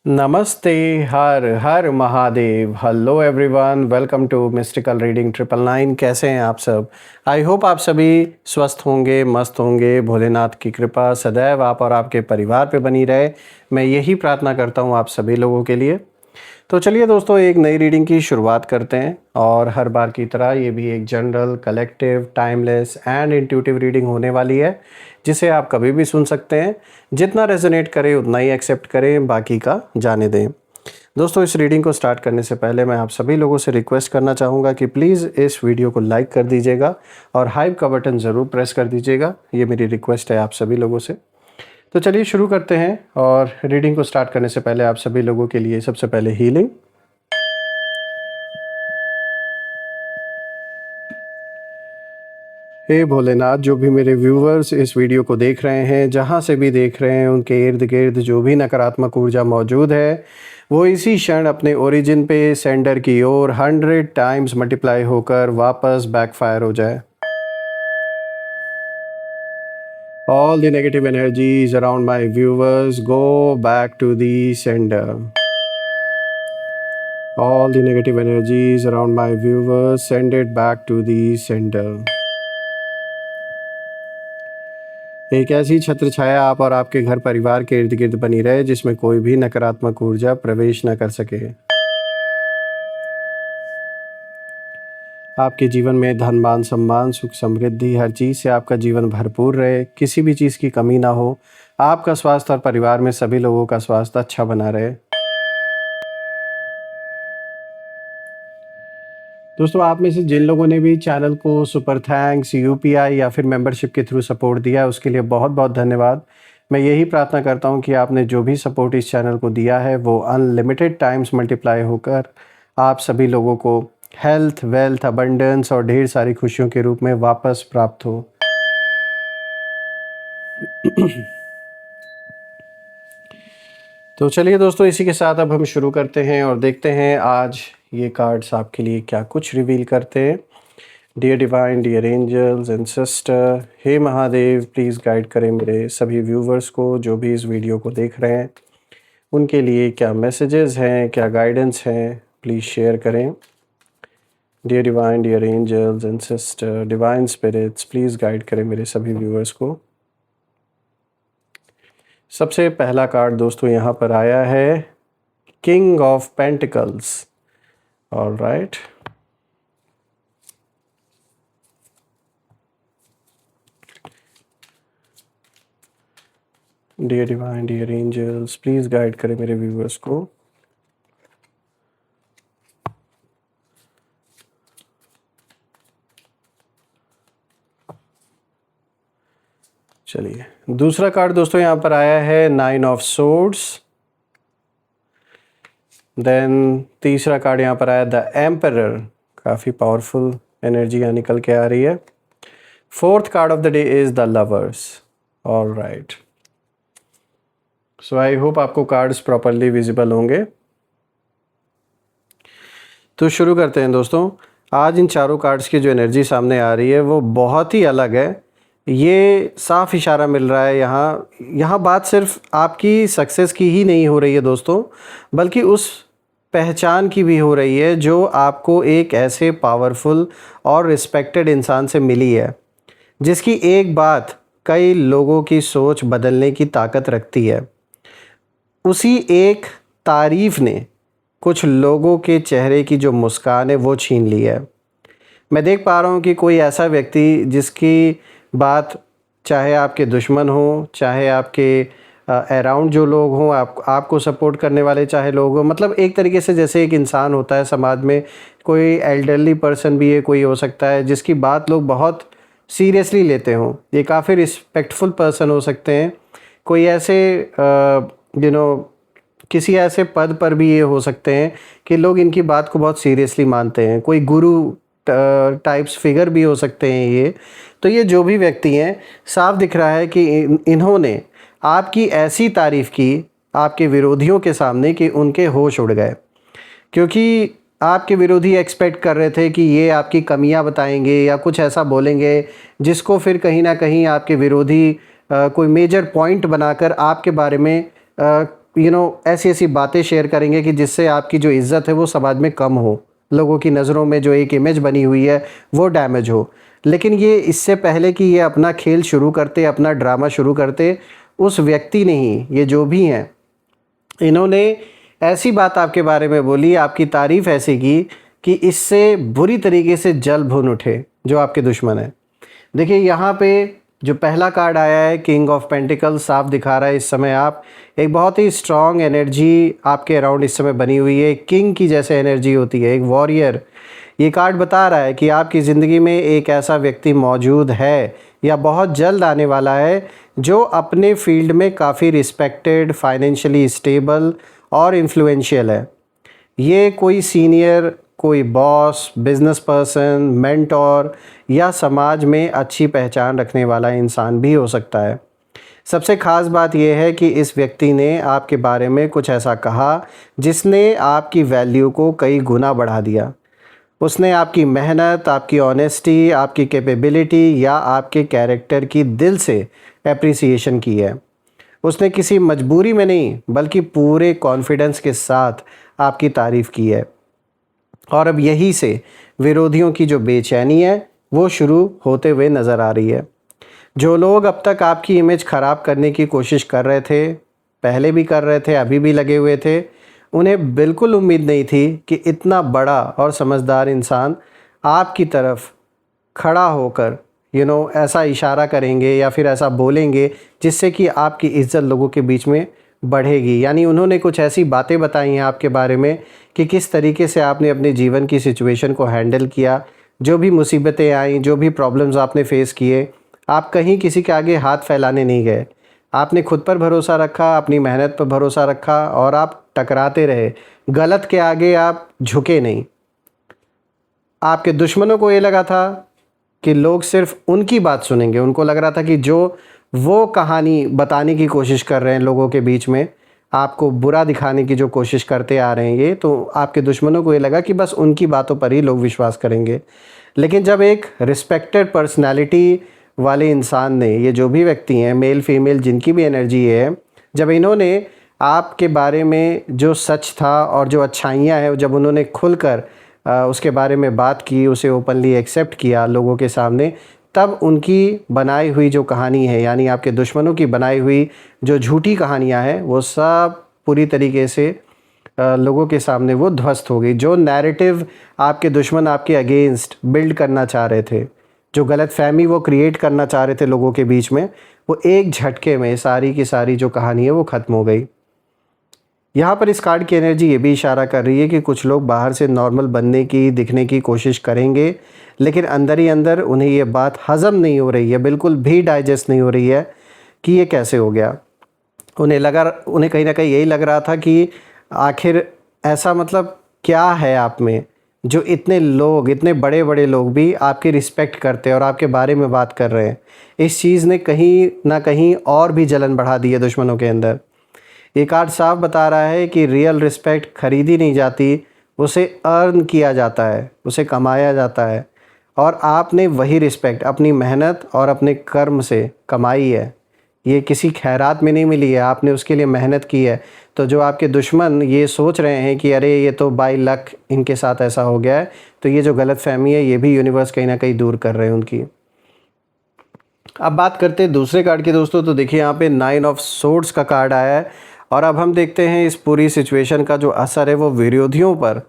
नमस्ते, हर हर Mahadev. Hello everyone, welcome to mystical reading 999। कैसे हैं आप सब? आई होप आप सभी स्वस्थ होंगे, मस्त होंगे। भोलेनाथ की कृपा सदैव आप और आपके परिवार पे बनी रहे, मैं यही प्रार्थना करता हूँ आप सभी लोगों के लिए। तो चलिए दोस्तों, एक नई रीडिंग की शुरुआत करते हैं। और हर बार की तरह ये भी एक general, collective, timeless and intuitive reading होने वाली है, जिसे आप कभी भी सुन सकते हैं। जितना रेजोनेट करे उतना ही एक्सेप्ट करें, बाकी का जाने दें। दोस्तों, इस रीडिंग को स्टार्ट करने से पहले मैं आप सभी लोगों से रिक्वेस्ट करना चाहूँगा कि प्लीज़ इस वीडियो को लाइक कर दीजिएगा और हाइप का बटन ज़रूर प्रेस कर दीजिएगा। ये मेरी रिक्वेस्ट है आप सभी लोगों से। तो चलिए शुरू करते हैं। और रीडिंग को स्टार्ट करने से पहले आप सभी लोगों के लिए सबसे पहले हीलिंग। हे भोलेनाथ, जो भी मेरे व्यूवर्स इस वीडियो को देख रहे हैं, जहाँ से भी देख रहे हैं, उनके इर्द गिर्द जो भी नकारात्मक ऊर्जा मौजूद है, वो इसी क्षण अपने ओरिजिन पे सेंडर की ओर 100 टाइम्स मल्टीप्लाई होकर वापस बैकफायर हो जाए। All the negative energies around my viewers go back to the sender. All the negative energies around my viewers send it back to the sender. एक ऐसी छत्र छाया आप और आपके घर परिवार के इर्द गिर्द बनी रहे, जिसमें कोई भी नकारात्मक ऊर्जा प्रवेश न कर सके। आपके जीवन में धन, मान, सम्मान, सुख, समृद्धि, हर चीज़ से आपका जीवन भरपूर रहे, किसी भी चीज़ की कमी ना हो। आपका स्वास्थ्य और परिवार में सभी लोगों का स्वास्थ्य अच्छा बना रहे। दोस्तों, आप में से जिन लोगों ने भी चैनल को सुपर थैंक्स, यूपीआई या फिर मेंबरशिप के थ्रू सपोर्ट दिया है, उसके लिए बहुत बहुत धन्यवाद। मैं यही प्रार्थना करता हूं कि आपने जो भी सपोर्ट इस चैनल को दिया है, वो अनलिमिटेड टाइम्स मल्टीप्लाई होकर आप सभी लोगों को हेल्थ, वेल्थ, अबंडेंस और ढेर सारी खुशियों के रूप में वापस प्राप्त हो। तो चलिए दोस्तों, इसी के साथ अब हम शुरू करते हैं और देखते हैं आज ये कार्ड्स आपके लिए क्या कुछ रिवील करते हैं। Dear divine, dear angels and sister, हे महादेव, प्लीज़ गाइड करें मेरे सभी व्यूवर्स को, जो भी इस वीडियो को देख रहे हैं। उनके लिए क्या मैसेजेस हैं, क्या गाइडेंस हैं, प्लीज़ शेयर करें। Dear divine, dear angels and sister, divine spirits, please guide करें मेरे सभी व्यूवर्स को। सबसे पहला कार्ड दोस्तों यहाँ पर आया है, king of pentacles. All right, dear divine, dear angels, please guide करें मेरे व्यूवर्स को। चलिए, दूसरा कार्ड दोस्तों यहाँ पर आया है, 9 ऑफ सोर्ड्स। देन तीसरा कार्ड यहाँ पर आया, द एम्परर। काफ़ी पावरफुल एनर्जी यहाँ निकल के आ रही है। Fourth card of the day is the lovers. All right, so I hope आपको कार्ड्स प्रॉपरली विजिबल होंगे। तो शुरू करते हैं दोस्तों। आज इन चारों कार्ड्स की जो एनर्जी सामने आ रही है वो बहुत ही अलग है। ये साफ इशारा मिल रहा है यहाँ बात सिर्फ आपकी सक्सेस की ही नहीं हो रही है दोस्तों, बल्कि उस पहचान की भी हो रही है जो आपको एक ऐसे पावरफुल और रिस्पेक्टेड इंसान से मिली है, जिसकी एक बात कई लोगों की सोच बदलने की ताकत रखती है। उसी एक तारीफ़ ने कुछ लोगों के चेहरे की जो मुस्कान है वो छीन ली है। मैं देख पा रहा हूँ कि कोई ऐसा व्यक्ति जिसकी बात, चाहे आपके दुश्मन हो, चाहे आपके अराउंड जो लोग हों, आपको सपोर्ट करने वाले चाहे लोग हों, मतलब एक तरीके से जैसे एक इंसान होता है समाज में, कोई एल्डरली पर्सन भी है, कोई हो सकता है जिसकी बात लोग बहुत सीरियसली लेते हों। ये काफ़ी रिस्पेक्टफुल पर्सन हो सकते हैं। कोई ऐसे किसी ऐसे पद पर भी ये हो सकते हैं कि लोग इनकी बात को बहुत सीरियसली मानते हैं। कोई गुरु टाइप्स फिगर भी हो सकते हैं ये। तो ये जो भी व्यक्ति हैं, साफ दिख रहा है कि इन्होंने आपकी ऐसी तारीफ़ की आपके विरोधियों के सामने कि उनके होश उड़ गए, क्योंकि आपके विरोधी एक्सपेक्ट कर रहे थे कि ये आपकी कमियां बताएंगे या कुछ ऐसा बोलेंगे जिसको फिर कहीं ना कहीं आपके विरोधी कोई मेजर पॉइंट बनाकर आपके बारे में ऐसी ऐसी बातें शेयर करेंगे कि जिससे आपकी जो इज़्ज़त है वो समाज में कम हो, लोगों की नज़रों में जो एक इमेज बनी हुई है वो डैमेज हो। लेकिन ये इससे पहले कि ये अपना खेल शुरू करते, अपना ड्रामा शुरू करते, उस व्यक्ति ने ही, ये जो भी हैं, इन्होंने ऐसी बात आपके बारे में बोली, आपकी तारीफ़ ऐसी की कि इससे बुरी तरीके से जल भून उठे जो आपके दुश्मन हैं। देखिए यहाँ पे जो पहला कार्ड आया है किंग ऑफ पेंटिकल्स, साफ दिखा रहा है इस समय आप एक बहुत ही स्ट्रॉन्ग एनर्जी आपके अराउंड इस समय बनी हुई है। किंग की जैसे एनर्जी होती है, एक वॉरियर। ये कार्ड बता रहा है कि आपकी ज़िंदगी में एक ऐसा व्यक्ति मौजूद है या बहुत जल्द आने वाला है जो अपने फील्ड में काफ़ी रिस्पेक्टेड, फाइनेंशियली स्टेबल और इन्फ्लुएंशियल है। ये कोई सीनियर, कोई बॉस, बिजनेस पर्सन, मेंटोर या समाज में अच्छी पहचान रखने वाला इंसान भी हो सकता है। सबसे ख़ास बात यह है कि इस व्यक्ति ने आपके बारे में कुछ ऐसा कहा जिसने आपकी वैल्यू को कई गुना बढ़ा दिया। उसने आपकी मेहनत, आपकी ऑनेस्टी, आपकी कैपेबिलिटी या आपके कैरेक्टर की दिल से एप्रिसिएशन की है। उसने किसी मजबूरी में नहीं बल्कि पूरे कॉन्फिडेंस के साथ आपकी तारीफ़ की है। और अब यही से विरोधियों की जो बेचैनी है वो शुरू होते हुए नज़र आ रही है। जो लोग अब तक आपकी इमेज ख़राब करने की कोशिश कर रहे थे, पहले भी कर रहे थे, अभी भी लगे हुए थे, उन्हें बिल्कुल उम्मीद नहीं थी कि इतना बड़ा और समझदार इंसान आपकी तरफ खड़ा होकर ऐसा इशारा करेंगे या फिर ऐसा बोलेंगे जिससे कि आपकी इज़्ज़त लोगों के बीच में बढ़ेगी। यानी उन्होंने कुछ ऐसी बातें बताई हैं आपके बारे में कि किस तरीके से आपने अपने जीवन की सिचुएशन को हैंडल किया, जो भी मुसीबतें आईं, जो भी प्रॉब्लम्स आपने फ़ेस किए, आप कहीं किसी के आगे हाथ फैलाने नहीं गए। आपने खुद पर भरोसा रखा, अपनी मेहनत पर भरोसा रखा और आप टकराते रहे। गलत के आगे आप झुके नहीं। आपके दुश्मनों को ये लगा था कि लोग सिर्फ उनकी बात सुनेंगे। उनको लग रहा था कि जो वो कहानी बताने की कोशिश कर रहे हैं लोगों के बीच में, आपको बुरा दिखाने की जो कोशिश करते आ रहे हैं ये, तो आपके दुश्मनों को ये लगा कि बस उनकी बातों पर ही लोग विश्वास करेंगे। लेकिन जब एक रिस्पेक्टेड पर्सनैलिटी वाले इंसान ने, ये जो भी व्यक्ति हैं, मेल फीमेल जिनकी भी एनर्जी है, जब इन्होंने आपके बारे में जो सच था और जो अच्छाइयाँ हैं, जब उन्होंने खुलकर उसके बारे में बात की, उसे ओपनली एक्सेप्ट किया लोगों के सामने, तब उनकी बनाई हुई जो कहानी है, यानी आपके दुश्मनों की बनाई हुई जो झूठी कहानियाँ हैं, वो सब पूरी तरीके से लोगों के सामने वो ध्वस्त हो गई। जो नैरेटिव आपके दुश्मन आपके अगेंस्ट बिल्ड करना चाह रहे थे, जो गलतफ़हमी वो क्रिएट करना चाह रहे थे लोगों के बीच में, वो एक झटके में सारी की सारी जो कहानी है वो ख़त्म हो गई। यहाँ पर इस कार्ड की एनर्जी ये भी इशारा कर रही है कि कुछ लोग बाहर से नॉर्मल बनने की, दिखने की कोशिश करेंगे, लेकिन अंदर ही अंदर उन्हें ये बात हज़म नहीं हो रही है, बिल्कुल भी डाइजेस्ट नहीं हो रही है कि ये कैसे हो गया। उन्हें कहीं ना कहीं यही लग रहा था कि आखिर ऐसा मतलब क्या है आप में, जो इतने लोग, इतने बड़े बड़े लोग भी आपकी रिस्पेक्ट करते हैं और आपके बारे में बात कर रहे हैं। इस चीज़ ने कहीं ना कहीं और भी जलन बढ़ा दी है दुश्मनों के अंदर। ये कार्ड साफ बता रहा है कि रियल रिस्पेक्ट खरीदी नहीं जाती, उसे अर्न किया जाता है, उसे कमाया जाता है। और आपने वही रिस्पेक्ट अपनी मेहनत और अपने कर्म से कमाई है। ये किसी खैरात में नहीं मिली है, आपने उसके लिए मेहनत की है। तो जो आपके दुश्मन ये सोच रहे हैं कि अरे ये तो बाय लक इनके साथ ऐसा हो गया है, तो ये जो गलतफहमी है ये भी यूनिवर्स कहीं ना कहीं दूर कर रहे हैं उनकी। अब बात करते हैं दूसरे कार्ड की दोस्तों। तो देखिए यहाँ पे 9 ऑफ सोर्ड्स का कार्ड आया है और अब हम देखते हैं इस पूरी सिचुएशन का जो असर है वो विरोधियों पर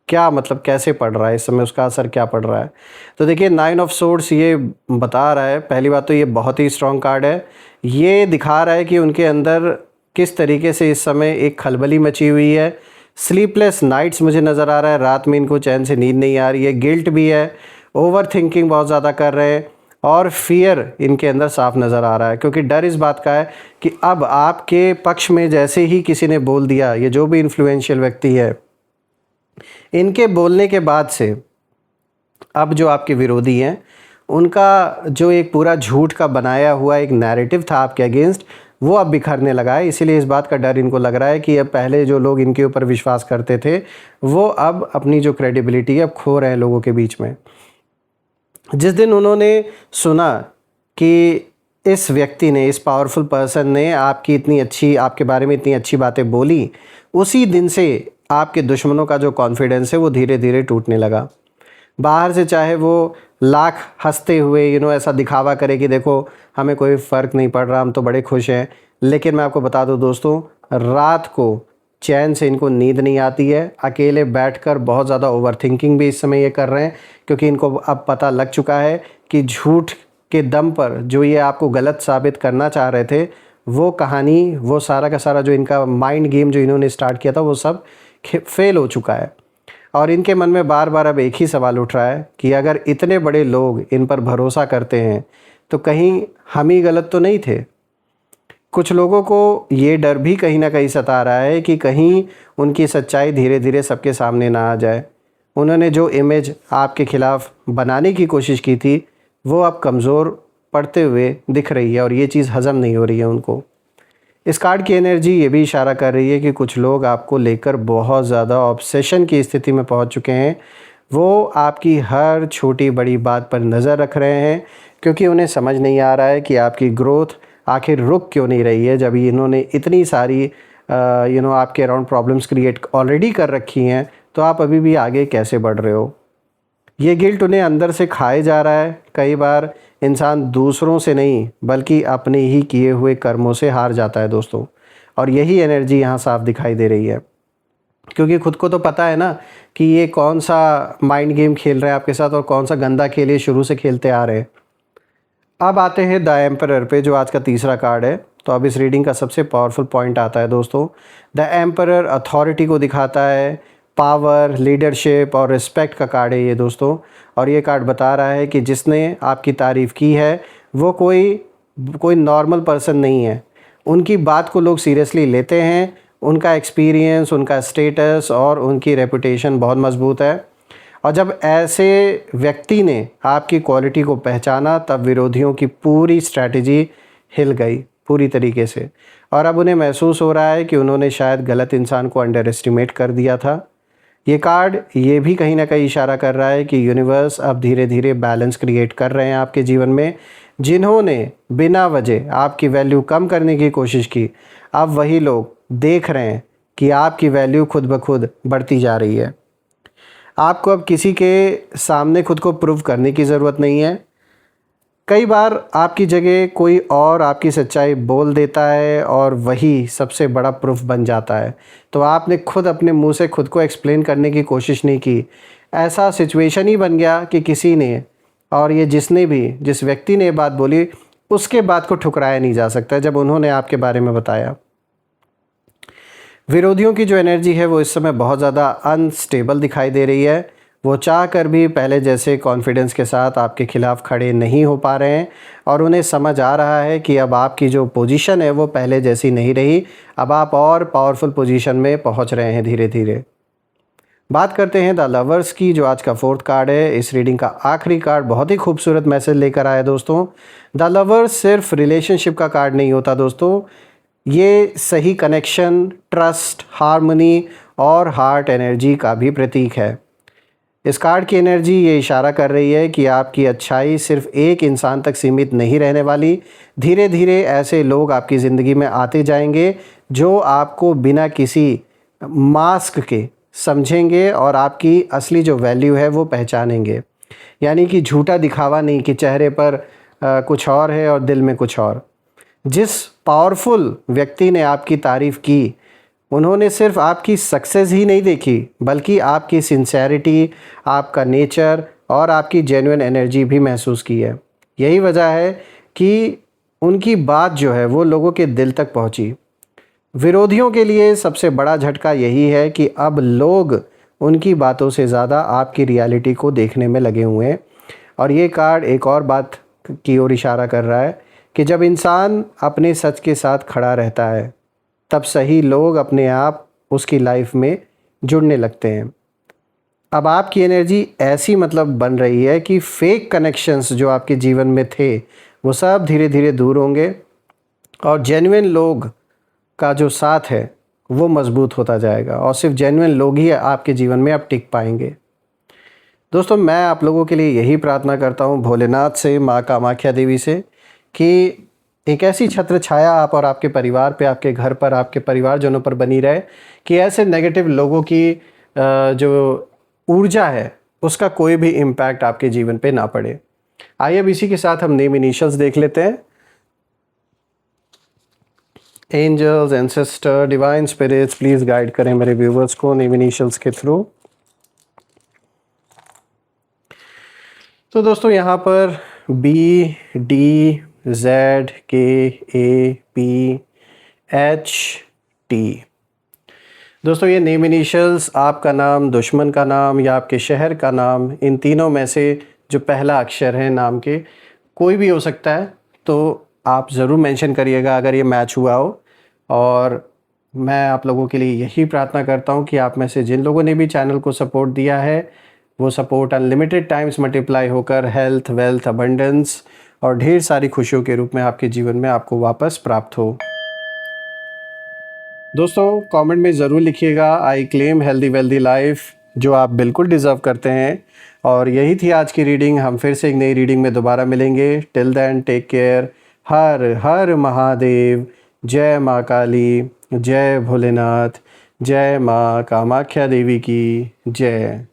क्या, मतलब कैसे पड़ रहा है, इस समय उसका असर क्या पड़ रहा है। तो देखिए 9 ऑफ सोर्ड्स ये बता रहा है, पहली बात तो ये बहुत ही स्ट्रॉन्ग कार्ड है। ये दिखा रहा है कि उनके अंदर किस तरीके से इस समय एक खलबली मची हुई है। स्लीपलेस नाइट्स मुझे नज़र आ रहा है, रात में इनको चैन से नींद नहीं आ रही है। गिल्ट भी है, ओवर थिंकिंग बहुत ज़्यादा कर रहे हैं और फियर इनके अंदर साफ नज़र आ रहा है, क्योंकि डर इस बात का है कि अब आपके पक्ष में जैसे ही किसी ने बोल दिया, ये जो भी इन्फ्लुएंशियल व्यक्ति है, इनके बोलने के बाद से अब जो आपके विरोधी हैं उनका जो एक पूरा झूठ का बनाया हुआ एक नैरेटिव था आपके अगेंस्ट, वो अब बिखरने लगा है। इसीलिए इस बात का डर इनको लग रहा है कि अब पहले जो लोग इनके ऊपर विश्वास करते थे वो अब अपनी जो क्रेडिबिलिटी है अब खो रहे हैं लोगों के बीच में। जिस दिन उन्होंने सुना कि इस व्यक्ति ने, इस पावरफुल पर्सन ने आपकी इतनी अच्छी, आपके बारे में इतनी अच्छी बातें बोली, उसी दिन से आपके दुश्मनों का जो कॉन्फिडेंस है वो धीरे धीरे टूटने लगा। बाहर से चाहे वो लाख हंसते हुए ऐसा दिखावा करे कि देखो हमें कोई फ़र्क नहीं पड़ रहा, हम तो बड़े खुश हैं, लेकिन मैं आपको बता दूं दोस्तों, रात को चैन से इनको नींद नहीं आती है। अकेले बैठकर बहुत ज़्यादा ओवरथिंकिंग भी इस समय ये कर रहे हैं, क्योंकि इनको अब पता लग चुका है कि झूठ के दम पर जो ये आपको गलत साबित करना चाह रहे थे, वो कहानी, वो सारा का सारा जो इनका माइंड गेम जो इन्होंने स्टार्ट किया था, वो सब फेल हो चुका है। और इनके मन में बार बार अब एक ही सवाल उठ रहा है कि अगर इतने बड़े लोग इन पर भरोसा करते हैं तो कहीं हम ही गलत तो नहीं थे। कुछ लोगों को ये डर भी कहीं ना कहीं सता रहा है कि कहीं उनकी सच्चाई धीरे धीरे सबके सामने ना आ जाए। उन्होंने जो इमेज आपके ख़िलाफ़ बनाने की कोशिश की थी वो अब कमज़ोर पड़ते हुए दिख रही है और ये चीज़ हज़म नहीं हो रही है उनको। इस कार्ड की एनर्जी ये भी इशारा कर रही है कि कुछ लोग आपको लेकर बहुत ज़्यादा ऑब्सेशन की स्थिति में पहुंच चुके हैं। वो आपकी हर छोटी बड़ी बात पर नज़र रख रहे हैं, क्योंकि उन्हें समझ नहीं आ रहा है कि आपकी ग्रोथ आखिर रुक क्यों नहीं रही है, जब इन्होंने इतनी सारी आपके अराउंड प्रॉब्लम्स क्रिएट ऑलरेडी कर रखी हैं, तो आप अभी भी आगे कैसे बढ़ रहे हो। ये गिल्ट उन्हें अंदर से खाए जा रहा है। कई बार इंसान दूसरों से नहीं बल्कि अपने ही किए हुए कर्मों से हार जाता है दोस्तों, और यही एनर्जी यहाँ साफ दिखाई दे रही है, क्योंकि खुद को तो पता है ना कि ये कौन सा माइंड गेम खेल रहे हैं आपके साथ और कौन सा गंदा खेल ये शुरू से खेलते आ रहे हैं। अब आते हैं द एम्परर पे, जो आज का तीसरा कार्ड है। तो अब इस रीडिंग का सबसे पावरफुल पॉइंट आता है दोस्तों। द एम्परर अथॉरिटी को दिखाता है, पावर, लीडरशिप और रिस्पेक्ट का कार्ड है ये दोस्तों। और ये कार्ड बता रहा है कि जिसने आपकी तारीफ़ की है वो कोई नॉर्मल पर्सन नहीं है। उनकी बात को लोग सीरियसली लेते हैं। उनका एक्सपीरियंस, उनका स्टेटस और उनकी रेपुटेशन बहुत मजबूत है। और जब ऐसे व्यक्ति ने आपकी क्वालिटी को पहचाना, तब विरोधियों की पूरी स्ट्रैटेजी हिल गई पूरी तरीके से, और अब उन्हें महसूस हो रहा है कि उन्होंने शायद गलत इंसान को अंडर एस्टिमेट कर दिया था। ये कार्ड ये भी कहीं ना कहीं इशारा कर रहा है कि यूनिवर्स अब धीरे धीरे बैलेंस क्रिएट कर रहे हैं आपके जीवन में। जिन्होंने बिना वजह आपकी वैल्यू कम करने की कोशिश की, अब वही लोग देख रहे हैं कि आपकी वैल्यू खुद ब खुद बढ़ती जा रही है। आपको अब किसी के सामने खुद को प्रूव करने की ज़रूरत नहीं है। कई बार आपकी जगह कोई और आपकी सच्चाई बोल देता है और वही सबसे बड़ा प्रूफ बन जाता है। तो आपने खुद अपने मुंह से खुद को एक्सप्लेन करने की कोशिश नहीं की। ऐसा सिचुएशन ही बन गया कि किसी ने, और ये जिस व्यक्ति ने बात बोली, उसके बात को ठुकराया नहीं जा सकता जब उन्होंने आपके बारे में बताया। विरोधियों की जो एनर्जी है वो इस समय बहुत ज़्यादा अनस्टेबल दिखाई दे रही है। वो चाह कर भी पहले जैसे कॉन्फिडेंस के साथ आपके ख़िलाफ़ खड़े नहीं हो पा रहे हैं, और उन्हें समझ आ रहा है कि अब आपकी जो पोजीशन है वो पहले जैसी नहीं रही। अब आप और पावरफुल पोजीशन में पहुंच रहे हैं धीरे धीरे। बात करते हैं द लवर्स की, जो आज का फोर्थ कार्ड है। इस रीडिंग का आखिरी कार्ड बहुत ही खूबसूरत मैसेज लेकर आया दोस्तों। द लवर्स सिर्फ रिलेशनशिप का कार्ड नहीं होता दोस्तों, ये सही कनेक्शन, ट्रस्ट, हार्मनी और हार्ट एनर्जी का भी प्रतीक है। इस कार्ड की एनर्जी ये इशारा कर रही है कि आपकी अच्छाई सिर्फ एक इंसान तक सीमित नहीं रहने वाली। धीरे धीरे ऐसे लोग आपकी ज़िंदगी में आते जाएंगे जो आपको बिना किसी मास्क के समझेंगे और आपकी असली जो वैल्यू है वो पहचानेंगे। यानी कि झूठा दिखावा नहीं कि चेहरे पर कुछ और है और दिल में कुछ और। जिस पावरफुल व्यक्ति ने आपकी तारीफ़ की, उन्होंने सिर्फ आपकी सक्सेस ही नहीं देखी, बल्कि आपकी सिंसेरिटी, आपका नेचर और आपकी जेन्युइन एनर्जी भी महसूस की है। यही वजह है कि उनकी बात जो है वो लोगों के दिल तक पहुंची। विरोधियों के लिए सबसे बड़ा झटका यही है कि अब लोग उनकी बातों से ज़्यादा आपकी रियलिटी को देखने में लगे हुए हैं। और ये कार्ड एक और बात की ओर इशारा कर रहा है कि जब इंसान अपने सच के साथ खड़ा रहता है, तब सही लोग अपने आप उसकी लाइफ में जुड़ने लगते हैं। अब आपकी एनर्जी ऐसी बन रही है कि फेक कनेक्शंस जो आपके जीवन में थे वो सब धीरे धीरे दूर होंगे, और जेन्युइन लोग का जो साथ है वो मजबूत होता जाएगा, और सिर्फ जेन्युइन लोग ही आपके जीवन में अब टिक पाएंगे। दोस्तों, मैं आप लोगों के लिए यही प्रार्थना करता हूँ भोलेनाथ से, माँ कामाख्या देवी से, कि एक ऐसी छत्र छाया आप और आपके परिवार पे, आपके घर पर, आपके परिवारजनों पर बनी रहे कि ऐसे नेगेटिव लोगों की जो ऊर्जा है उसका कोई भी इम्पैक्ट आपके जीवन पे ना पड़े। आइए अब इसी के साथ हम नेम इनिशियल्स देख लेते हैं। Angels, ancestor, divine spirits, please guide करें मेरे व्यूवर्स को नेम इनिशियल्स के थ्रू। तो दोस्तों यहाँ पर बी, डी, जेड, के, ए, पी, एच, टी। दोस्तों ये नेम इनिशियल्स आपका नाम, दुश्मन का नाम या आपके शहर का नाम, इन तीनों में से जो पहला अक्षर है नाम के, कोई भी हो सकता है। तो आप ज़रूर मेंशन करिएगा अगर ये मैच हुआ हो। और मैं आप लोगों के लिए यही प्रार्थना करता हूँ कि आप में से जिन लोगों ने भी चैनल को सपोर्ट दिया है वो सपोर्ट अनलिमिटेड टाइम्स मल्टीप्लाई होकर हेल्थ, वेल्थ, अबंडेंस और ढेर सारी खुशियों के रूप में आपके जीवन में आपको वापस प्राप्त हो। दोस्तों कमेंट में ज़रूर लिखिएगा I claim healthy wealthy life, जो आप बिल्कुल डिज़र्व करते हैं। और यही थी आज की रीडिंग। हम फिर से एक नई रीडिंग में दोबारा मिलेंगे। Till then take care. हर हर महादेव। जय माँ काली, जय भोलेनाथ, जय माँ कामाख्या देवी की जय।